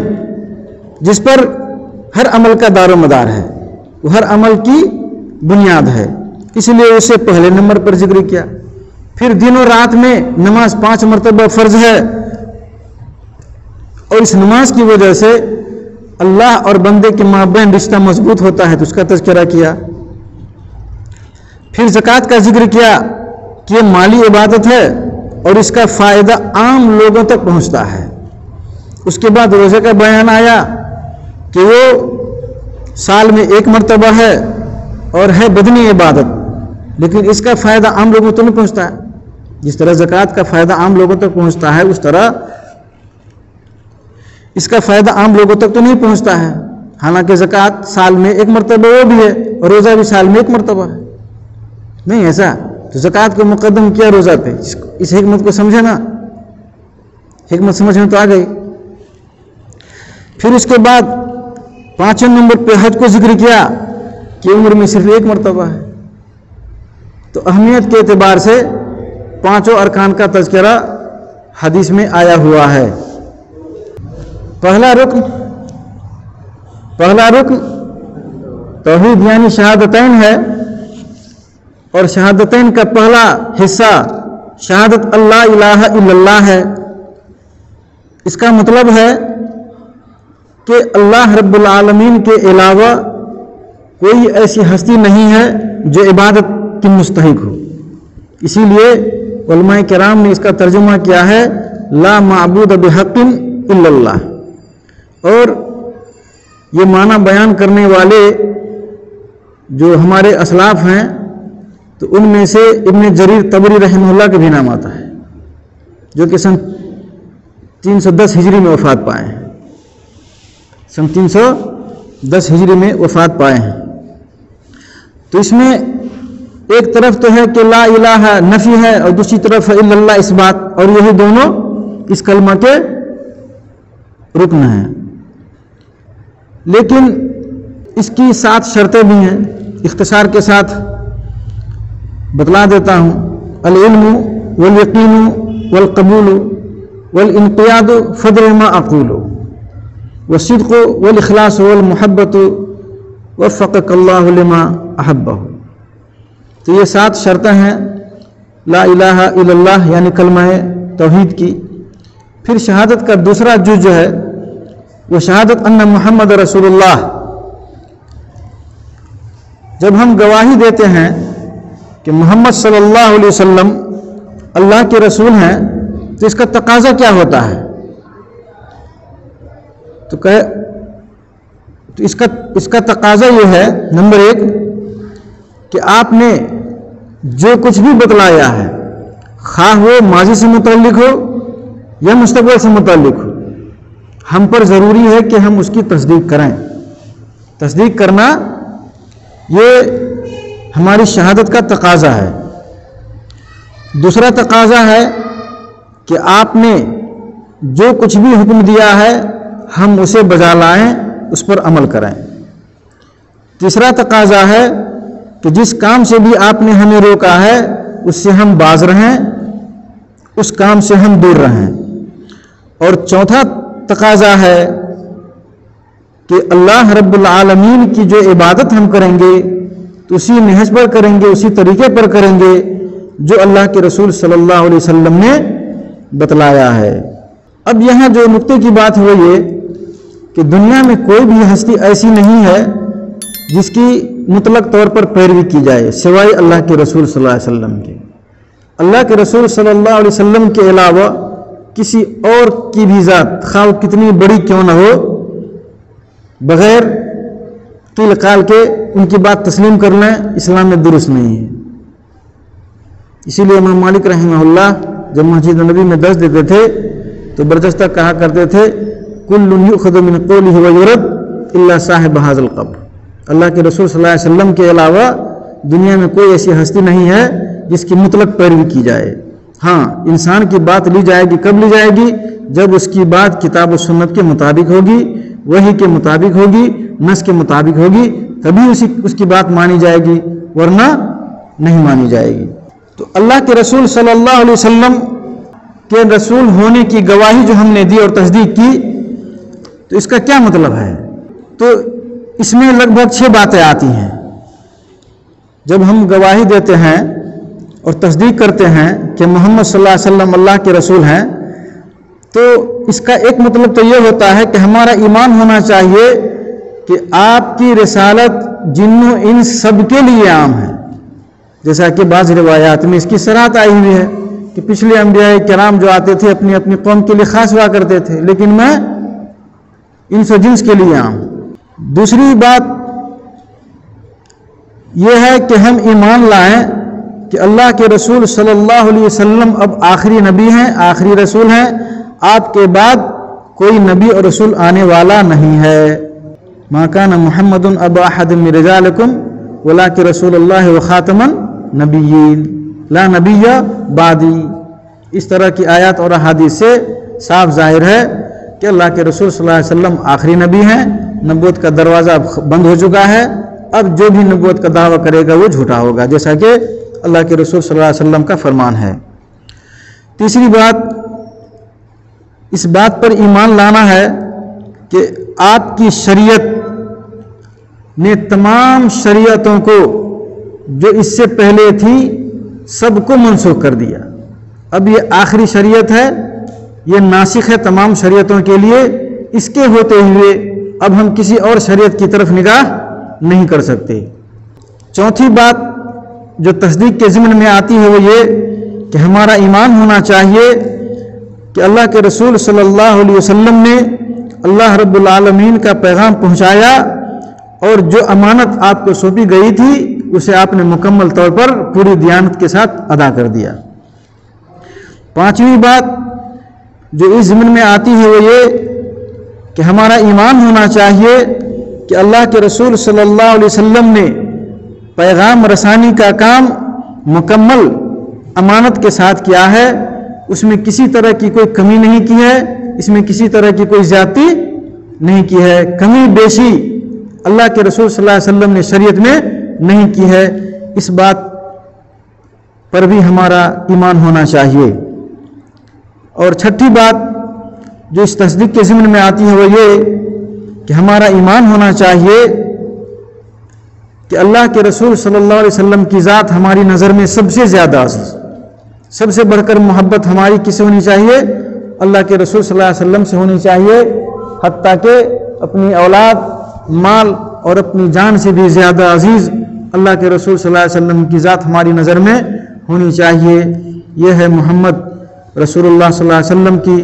جس پر ہر عمل کا دار و مدار ہے، وہ ہر عمل کی بنیاد ہے، اس لیے اسے پہلے نمبر پر ذکر کیا. پھر دن و رات میں نماز 5 مرتبہ فرض ہے، اور اس نماز کی وجہ سے اللہ اور بندے کے مابین رشتہ مضبوط ہوتا ہے، تو اس کا تذکرہ کیا. پھر زکوٰۃ کا ذکر کیا کہ یہ مالی عبادت ہے اور اس کا فائدہ عام لوگوں تک پہنچتا ہے. اس کے بعد روزے کا بیان آیا کہ وہ سال میں 1 مرتبہ ہے اور ہے بدنی عبادت، لیکن اس کا فائدہ عام لوگوں تک نہیں پہنچتا ہے. جس طرح زکوٰۃ کا فائدہ عام لوگوں تک پہنچتا ہے اس طرح اس کا فائدہ عام لوگوں تک تو نہیں پہنچتا ہے. حالانکہ زکوٰۃ سال میں 1 مرتبہ وہ بھی ہے اور روزہ بھی سال میں 1 مرتبہ ہے. نہیں ایسا؟ تو زکوٰۃ کو مقدم کیا روزہ پہ. اس حکمت کو سمجھے نا، حکمت سمجھ میں تو آ گئی. پھر اس کے بعد 5 نمبر پہ حج کو ذکر کیا کہ عمر میں صرف 1 مرتبہ ہے. تو اہمیت کے اعتبار سے 5 ارکان کا تذکرہ حدیث میں آیا ہوا ہے. پہلا رکن توحید یعنی شہادتین ہے، اور شہادتین کا پہلا حصہ شہادت اللہ الہ الا اللہ ہے. اس کا مطلب ہے کہ اللہ رب العالمین کے علاوہ کوئی ایسی ہستی نہیں ہے جو عبادت کی مستحق ہو. اسی لیے علماء کرام نے اس کا ترجمہ کیا ہے لا معبود بحق الا اللہ. اور یہ معنی بیان کرنے والے جو ہمارے اسلاف ہیں تو ان میں سے ابن جریر طبری رحمہ اللہ کا بھی نام آتا ہے، جو کہ سن 310 ہجری میں وفات پائے ہیں. سن 10 ہجری میں وفات پائے ہیں۔ تو اس میں ایک طرف تو ہے کہ لا الہ نفی ہے اور دوسری طرف الا اللہ اس بات، اور یہی دونوں اس کلمہ کے رکن ہیں۔ لیکن اس کی 7 شرطیں بھی ہیں، اختصار کے ساتھ بتلا دیتا ہوں۔ العلم والیقین والقبول والانقیاد فدر ما اقول والصدق والاخلاص والمحبت وفقک اللہ لما احبہ۔ تو یہ 7 شرطیں ہیں لا الہ الا اللہ یعنی کلمہ توحید کی۔ پھر شہادت کا دوسرا جز جو ہے وہ شہادت ان محمد رسول اللہ۔ جب ہم گواہی دیتے ہیں کہ محمد صلی اللہ علیہ وسلم اللہ کے رسول ہیں تو اس کا تقاضا کیا ہوتا ہے؟ تو اس کا تقاضا یہ ہے، نمبر 1 کہ آپ نے جو کچھ بھی بتلایا ہے، خواہ وہ ماضی سے متعلق ہو یا مستقبل سے متعلق ہو، ہم پر ضروری ہے کہ ہم اس کی تصدیق کریں۔ تصدیق کرنا یہ ہماری شہادت کا تقاضا ہے۔ دوسرا تقاضا ہے کہ آپ نے جو کچھ بھی حکم دیا ہے ہم اسے بجا لائیں، اس پر عمل کریں۔ تیسرا تقاضا ہے کہ جس کام سے بھی آپ نے ہمیں روکا ہے اس سے ہم باز رہیں، اس کام سے ہم دور رہیں۔ اور چوتھا تقاضا ہے کہ اللہ رب العالمین کی جو عبادت ہم کریں گے تو اسی نہج پر کریں گے، اسی طریقے پر کریں گے جو اللہ کے رسول صلی اللہ علیہ وسلم نے بتلایا ہے۔ اب یہاں جو نقطے کی بات ہے وہ یہ کہ دنیا میں کوئی بھی ہستی ایسی نہیں ہے جس کی مطلق طور پر پیروی کی جائے سوائے اللہ کے رسول صلی اللہ علیہ وسلم کے۔ اللہ کے رسول صلی اللہ علیہ وسلم کے علاوہ کسی اور کی بھی ذات خواہ کتنی بڑی کیوں نہ ہو، بغیر قیل قال کے ان کی بات تسلیم کرنا اسلام میں درست نہیں ہے۔ اسی لیے امام مالک رحمہ اللہ جب مسجد نبی میں درس دیتے تھے تو برجستہ کہا کرتے تھے کل یؤخذ من قولہ ویرد الا صاحب ھذا القبر۔ اللہ کے رسول صلی اللہ علیہ وسلم کے علاوہ دنیا میں کوئی ایسی ہستی نہیں ہے جس کی مطلق پیروی کی جائے۔ ہاں، انسان کی بات لی جائے گی، کب لی جائے گی؟ جب اس کی بات کتاب و سنت کے مطابق ہوگی، وحی کے مطابق ہوگی، نص کے مطابق ہوگی، تبھی اس کی بات مانی جائے گی، ورنہ نہیں مانی جائے گی۔ تو اللہ کے رسول صلی اللہ علیہ وسلم کے رسول ہونے کی گواہی جو ہم نے دی اور تصدیق کی، تو اس کا کیا مطلب ہے؟ تو اس میں لگ بھگ 6 باتیں آتی ہیں۔ جب ہم گواہی دیتے ہیں اور تصدیق کرتے ہیں کہ محمد صلی اللہ علیہ وسلم اللہ کے رسول ہیں، تو اس کا ایک مطلب تو یہ ہوتا ہے کہ ہمارا ایمان ہونا چاہیے کہ آپ کی رسالت جن و انس سب کے لیے عام ہے، جیسا کہ بعض روایات میں اس کی صراحت آئی ہوئی ہے کہ پچھلے انبیاء کرام جو آتے تھے اپنی اپنی قوم کے لیے خاص ہوا کرتے تھے، لیکن میں انس و جنس کے لیے عام۔ دوسری بات یہ ہے کہ ہم ایمان لائیں کہ اللہ کے رسول صلی اللہ علیہ وسلم اب آخری نبی ہیں، آخری رسول ہیں، آپ کے بعد کوئی نبی اور رسول آنے والا نہیں ہے۔ ما کان محمد ابا احد من رجالکم ولکن رسول اللہ وخاتم النبیین لا نبی بعدی۔ اس طرح کی آیات اور احادیث سے صاف ظاہر ہے کہ اللہ کے رسول صلی اللہ علیہ وسلم آخری نبی ہیں، نبوت کا دروازہ بند ہو چکا ہے، اب جو بھی نبوت کا دعویٰ کرے گا وہ جھوٹا ہوگا، جیسا کہ اللہ کے رسول صلی اللہ علیہ وسلم کا فرمان ہے۔ تیسری بات، اس بات پر ایمان لانا ہے کہ آپ کی شریعت نے تمام شریعتوں کو جو اس سے پہلے تھی سب کو منسوخ کر دیا، اب یہ آخری شریعت ہے، یہ ناسخ ہے تمام شریعتوں کے لیے، اس کے ہوتے ہوئے اب ہم کسی اور شریعت کی طرف نگاہ نہیں کر سکتے۔ چوتھی بات جو تصدیق کے ضمن میں آتی ہے وہ یہ کہ ہمارا ایمان ہونا چاہیے کہ اللہ کے رسول صلی اللہ علیہ وسلم نے اللہ رب العالمین کا پیغام پہنچایا اور جو امانت آپ کو سونپی گئی تھی اسے آپ نے مکمل طور پر پوری دیانت کے ساتھ ادا کر دیا۔ پانچویں بات جو اس ضمن میں آتی ہے وہ یہ کہ ہمارا ایمان ہونا چاہیے کہ اللہ کے رسول صلی اللہ علیہ وسلم نے پیغام رسانی کا کام مکمل امانت کے ساتھ کیا ہے، اس میں کسی طرح کی کوئی کمی نہیں کی ہے، اس میں کسی طرح کی کوئی زیادتی نہیں کی ہے، کمی بیشی اللہ کے رسول صلی اللہ علیہ وسلم نے شریعت میں نہیں کی ہے۔ اس بات پر بھی ہمارا ایمان ہونا چاہیے۔ اور چھٹی بات جو اس تصدیق کے ضمن میں آتی ہے وہ یہ کہ ہمارا ایمان ہونا چاہیے کہ اللہ کے رسول صلی اللہ علیہ وسلم کی ذات ہماری نظر میں سب سے زیادہ عزیز، سب سے بڑھ کر محبت ہماری کس سے ہونی چاہیے؟ اللہ کے رسول صلی اللہ علیہ وسلم سے ہونی چاہیے، حتیٰ کہ اپنی اولاد، مال اور اپنی جان سے بھی زیادہ عزیز اللہ کے رسول صلی اللہ علیہ وسلم کی ذات ہماری نظر میں ہونی چاہیے۔ یہ ہے محمد رسول اللہ صلی اللہ علیہ وسلم کی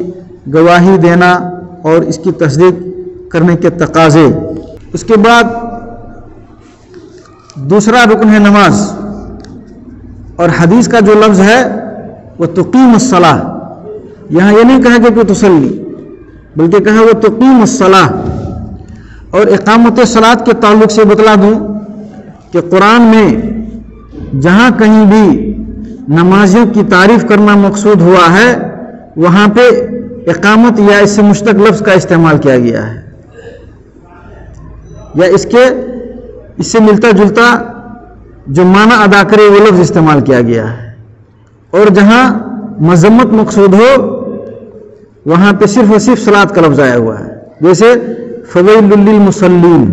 گواہی دینا اور اس کی تصدیق کرنے کے تقاضے۔ اس کے بعد دوسرا رکن ہے نماز، اور حدیث کا جو لفظ ہے وہ تقیم الصلاۃ، یہاں یہ نہیں کہا کہ تصلی، بلکہ کہا وہ تقیم الصلاۃ۔ اور اقامت صلاۃ کے تعلق سے بتلا دوں کہ قرآن میں جہاں کہیں بھی نمازیوں کی تعریف کرنا مقصود ہوا ہے وہاں پہ اقامت یا اس سے مشتق لفظ کا استعمال کیا گیا ہے، یا اس سے ملتا جلتا جو معنی ادا کرے وہ لفظ استعمال کیا گیا ہے۔ اور جہاں مذمت مقصود ہو وہاں پہ صرف اور صرف صلاۃ کا لفظ آیا ہوا ہے، جیسے فویل للمصلین،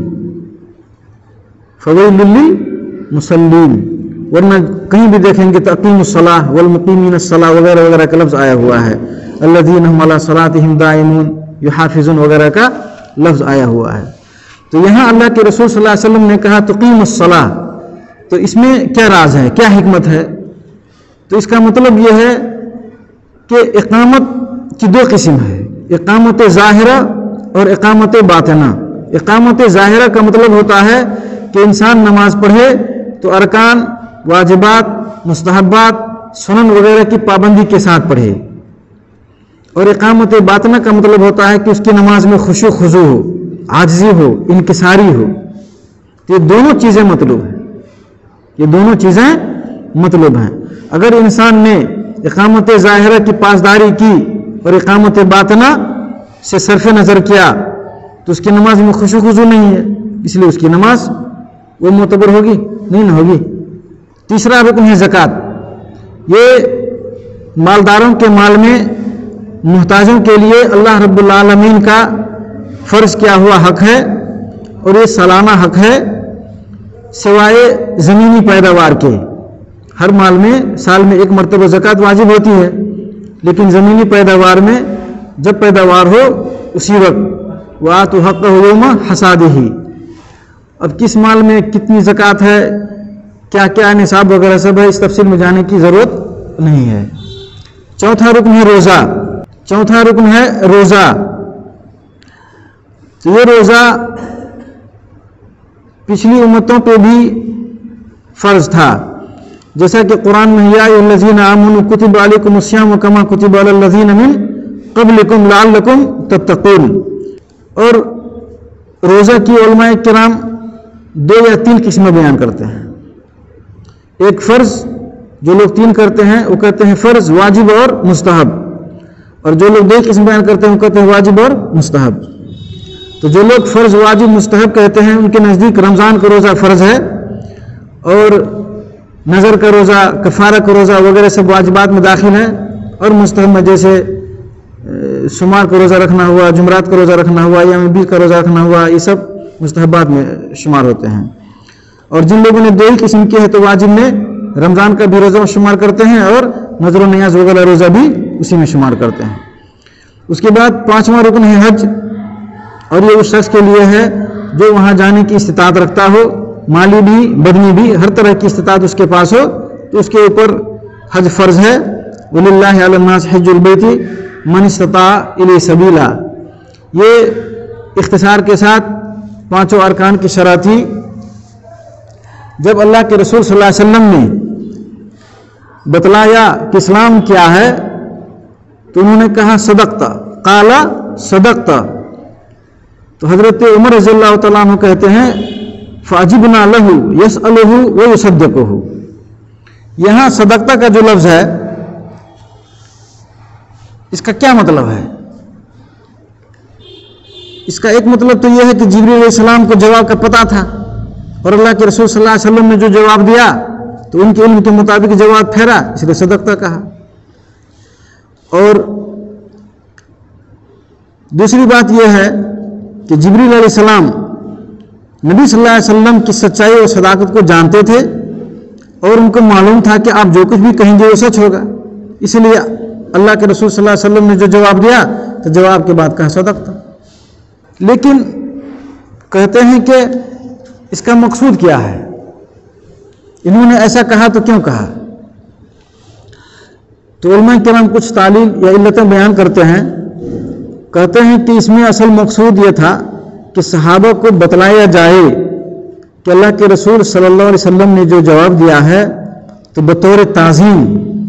فویل للمصلین، ورنہ کہیں بھی دیکھیں گے تقیم الصلاۃ والمقیمین الصلاۃ وغیرہ وغیرہ کا لفظ آیا ہوا ہے، الذین هم علی صلاتهم دائمون یحافظون وغیرہ کا لفظ آیا ہوا ہے۔ تو یہاں اللہ کے رسول صلی اللہ علیہ وسلم نے کہا تقیم الصلاۃ، تو اس میں کیا راز ہے، کیا حکمت ہے؟ تو اس کا مطلب یہ ہے کہ اقامت کی دو قسم ہے، اقامت ظاہرہ اور اقامت باطنہ۔ اقامت ظاہرہ کا مطلب ہوتا ہے کہ انسان نماز پڑھے تو ارکان، واجبات، مستحبات، سنن وغیرہ کی پابندی کے ساتھ پڑھے، اور اقامت باطنہ کا مطلب ہوتا ہے کہ اس کی نماز میں خشوع خضوع ہو، عاجزی ہو، انکساری ہو۔ یہ دونوں چیزیں مطلوب ہیں، یہ دونوں چیزیں مطلوب ہیں۔ اگر انسان نے اقامت ظاہرہ کی پاسداری کی اور اقامت باطنہ سے صرف نظر کیا تو اس کی نماز میں خشوع خضوع نہیں ہے، اس لیے اس کی نماز وہ معتبر ہوگی نہیں نہ ہوگی۔ تیسرا رکن ہے زکوٰۃ۔ یہ مالداروں کے مال میں محتاجوں کے لیے اللہ رب العالمین کا فرض کیا ہوا حق ہے، اور یہ سالانہ حق ہے سوائے زمینی پیداوار کے۔ ہر مال میں سال میں ایک مرتبہ زکوٰۃ واجب ہوتی ہے، لیکن زمینی پیداوار میں جب پیداوار ہو اسی وقت وَآتُوا حَقَّهُ يَوْمَ حَصَادِهِ۔ اب کس مال میں کتنی زکوٰۃ ہے، کیا کیا نصاب وغیرہ سب ہے، اس تفصیل میں جانے کی ضرورت نہیں ہے۔ چوتھا رکن ہے روزہ۔ چوتھا رکن ہے روزہ۔ تو یہ روزہ پچھلی امتوں پہ بھی فرض تھا، جیسا کہ قرآن میں یا ایھا الذین آمنوا کتب علیکم الصیام کما کتب علی الذین من قبلکم لعلکم تتقون۔ اور روزہ کی علماء کرام دو یا تین قسمیں بیان کرتے ہیں۔ ایک فرض، جو لوگ تین کرتے ہیں وہ کہتے ہیں فرض، واجب اور مستحب، اور جو لوگ دو قسم بیان کرتے ہیں وہ کہتے ہیں واجب اور مستحب۔ تو جو لوگ فرض، واجب، مستحب کہتے ہیں ان کے نزدیک رمضان کا روزہ فرض ہے، اور نظر کا روزہ، کفارہ کا روزہ وغیرہ سب واجبات میں داخل ہے، اور مستحب میں جیسے سمار کا روزہ رکھنا ہوا، جمعرات کا روزہ رکھنا ہوا، یوم بیس کا روزہ رکھنا ہوا، یہ سب مستحبات میں شمار ہوتے ہیں۔ اور جن لوگوں نے دو ہی قسم کی ہے تو واجب میں رمضان کا بھی روزہ شمار کرتے ہیں، اور نظر و نیاز وغیرہ روزہ بھی اسی میں شمار کرتے ہیں۔ اس کے بعد پانچواں رکن ہے حج، اور یہ اس شخص کے لیے ہے جو وہاں جانے کی استطاعت رکھتا ہو، مالی بھی بدنی بھی، ہر طرح کی استطاعت اس کے پاس ہو تو اس کے اوپر حج فرض ہے۔ وَلِلَّهِ عَلَى النَّاسِ حِجُّ الْبَيْتِ مَنِ اسْتَطَاعَ إِلَيْهِ سَبِيلًا۔ یہ اختصار کے ساتھ پانچوں ارکان کی شرح تھی۔ جب اللہ کے رسول صلی اللہ علیہ وسلم نے بتلایا کہ اسلام کیا ہے تو انہوں نے کہا صدقت، قال صدقت، تو حضرت عمر رضی اللہ تعالیٰ عنہ کہتے ہیں فَعَجِبْنَا لَهُ يَسْأَلُهُ وَيُصَدِّقُهُ۔ یہاں صدقتہ کا جو لفظ ہے اس کا کیا مطلب ہے؟ اس کا ایک مطلب تو یہ ہے کہ جبریل علیہ السلام کو جواب کا پتہ تھا اور اللہ کے رسول صلی اللہ علیہ وسلم نے جو جواب دیا تو ان کے علم کے مطابق جواب پھیرا، اس لیے صدقتہ کہا۔ اور دوسری بات یہ ہے کہ جبریل علیہ السلام نبی صلی اللہ علیہ وسلم کی سچائی اور صداقت کو جانتے تھے اور ان کو معلوم تھا کہ آپ جو کچھ بھی کہیں گے وہ سچ ہوگا، اس لیے اللہ کے رسول صلی اللہ علیہ وسلم نے جو جواب دیا تو جواب کے بعد کہا صدقتہ۔ لیکن کہتے ہیں کہ اس کا مقصود کیا ہے؟ انہوں نے ایسا کہا تو کیوں کہا؟ تو علماء کرام کچھ تعلیل یا علتیں بیان کرتے ہیں، کہتے ہیں کہ اس میں اصل مقصود یہ تھا کہ صحابہ کو بتلایا جائے کہ اللہ کے رسول صلی اللہ علیہ وسلم نے جو جواب دیا ہے تو بطور تعظیم،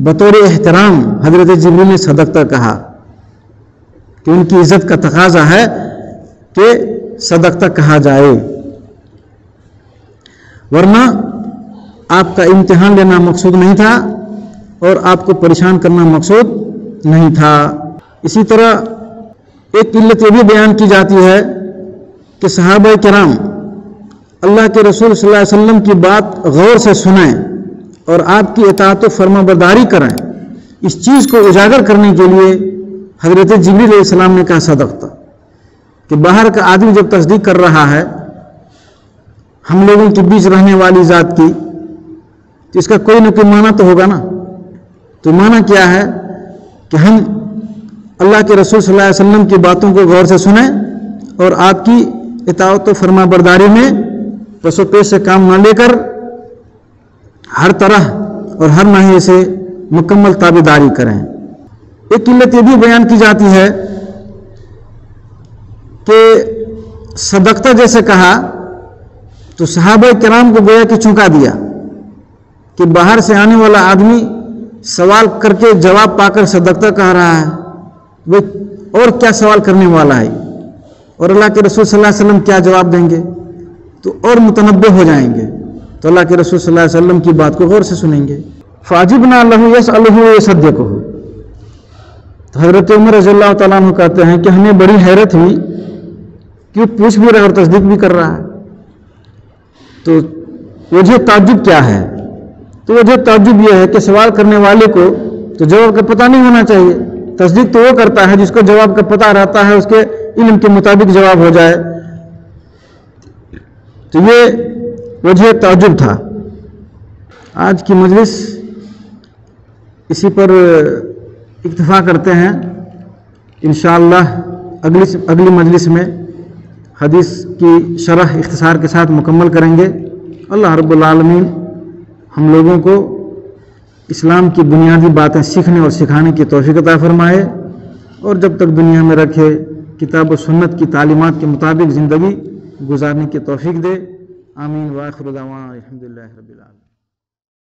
بطور احترام حضرت جبریل نے صدقتہ کہا کہ ان کی عزت کا تقاضا ہے کہ صدقتہ کہا جائے، ورنہ آپ کا امتحان لینا مقصود نہیں تھا اور آپ کو پریشان کرنا مقصود نہیں تھا۔ اسی طرح ایک علت یہ بھی بیان کی جاتی ہے کہ صحابہ کرام اللہ کے رسول صلی اللہ علیہ وسلم کی بات غور سے سنیں اور آپ کی اطاعت و فرما برداری کریں، اس چیز کو اجاگر کرنے کے لیے حضرت جبریل علیہ السلام نے کہا صدقتہ، کہ باہر کا آدمی جب تصدیق کر رہا ہے ہم لوگوں کے بیچ رہنے والی ذات کی تو اس کا کوئی نہ کوئی معنی تو ہوگا نا۔ تو معنی کیا ہے کہ ہم اللہ کے رسول صلی اللہ علیہ وسلم کی باتوں کو غور سے سنیں اور آپ کی اطاعت و فرما برداری میں پس و پیش سے کام نہ لے کر ہر طرح اور ہر ناحیے سے مکمل تابعداری کریں۔ ایک علت یہ بھی بیان کی جاتی ہے کہ صدقتہ جیسے کہا تو صحابہ کرام کو گویا کہ چونکا دیا کہ باہر سے آنے والا آدمی سوال کر کے جواب پا کر صدقتہ کہہ رہا ہے، وہ اور کیا سوال کرنے والا ہے، اور اللہ کے رسول صلی اللہ علیہ وسلم کیا جواب دیں گے تو اور متنبہ ہو جائیں گے، تو اللہ کے رسول صلی اللہ علیہ وسلم کی بات کو غور سے سنیں گے۔ فَعَجِبْنَا لَهُ يَسْأَلُهُ وَيُصَدِّقُهُ۔ تو حضرت عمر رضی اللہ تعالیٰ عنہ کہتے ہیں کہ ہمیں بڑی حیرت ہوئی کہ وہ پوچھ بھی رہا اور تصدیق بھی کر رہا ہے، تو وجہ تعجب کیا ہے؟ تو وجہ تعجب یہ ہے کہ سوال کرنے والے کو تو جواب کا پتہ نہیں ہونا چاہیے، تصدیق تو وہ کرتا ہے جس کو جواب کا پتہ رہتا ہے، اس کے علم کے مطابق جواب ہو جائے۔ تو یہ وجہ تعجب تھا۔ آج کی مجلس اسی پر اکتفا کرتے ہیں، انشاءاللہ اگلی مجلس میں حدیث کی شرح اختصار کے ساتھ مکمل کریں گے۔ اللہ رب العالمین ہم لوگوں کو اسلام کی بنیادی باتیں سیکھنے اور سکھانے کی توفیق عطا فرمائے، اور جب تک دنیا میں رکھے کتاب و سنت کی تعلیمات کے مطابق زندگی گزارنے کی توفیق دے۔ آمین۔ وآخر دعوانا الحمدللہ رب العالمین۔